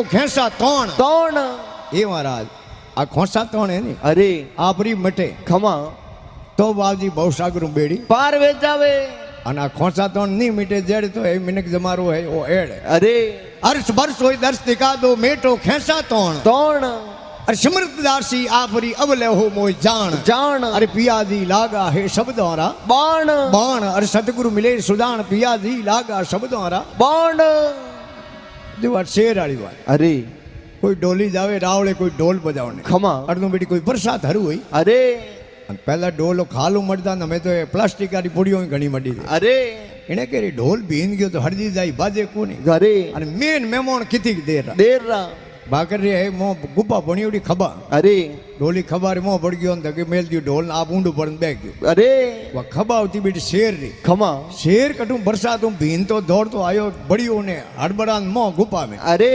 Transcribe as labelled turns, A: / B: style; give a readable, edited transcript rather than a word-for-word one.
A: ખેંસા તોણ
B: તોણ
A: એ મહારાજ આ ખોસા તોણ હે ને
B: અરે
A: આપરી મટે
B: ખમા
A: તો બાવજી ભવસાગર બેડી
B: પાર વેચાવે
A: અને આ ખોસા તોણ નહીં મીટે જેડ તો એ મિનક જમારો હે ઓ એડ
B: અરે
A: અર્શ બરસ હોય દર્શ દિખા દો મેટો ખેંસા તોણ
B: તોણ
A: અરે સમૃદ્ધદાસી આપરી અવલે હો મોય જાણ
B: જાણ
A: અરે પિયાજી લાગા હે શબ્દોરા
B: બાણ
A: બાણ અરે સતગુરુ મિલે સુદાણ પિયાજી લાગા શબ્દોરા
B: બાણ
A: વાત શેર વાળી વાત
B: અરે
A: કોઈ ડોલી જાવે રાવળે કોઈ ઢોલ બજાવને
B: ખમા
A: અડધું બેટી કોઈ વરસાદ હરું હોય
B: અરે
A: અને પહેલા ઢોલો ખાલું મળતા ને અમે તો એ પ્લાસ્ટિક વાળી પૂડીઓ ઘણી મળી ગઈ
B: અરે
A: એને કે ઢોલ ભીન ગયો તો હરજી જાય બાજે કોની
B: ઘરે
A: અને મેન મેમોણ કીધી દેર
B: દેરા
A: ભાકર રે હે મો ગુપા ભણીઓડી ખબા
B: અરે
A: ઢોલી ખબર મો પડ ગયો ને કે મેલ દિયો ઢોલ આ ઊંડું પડને બે ગયો
B: અરે
A: વા ખબા આવતી બેટી શેર રી
B: ખમા
A: શેર કટું બરસાત હું ભીન તો દોડતો આયો બળીઓ ને હડબડાન મો ગુપા में
B: અરે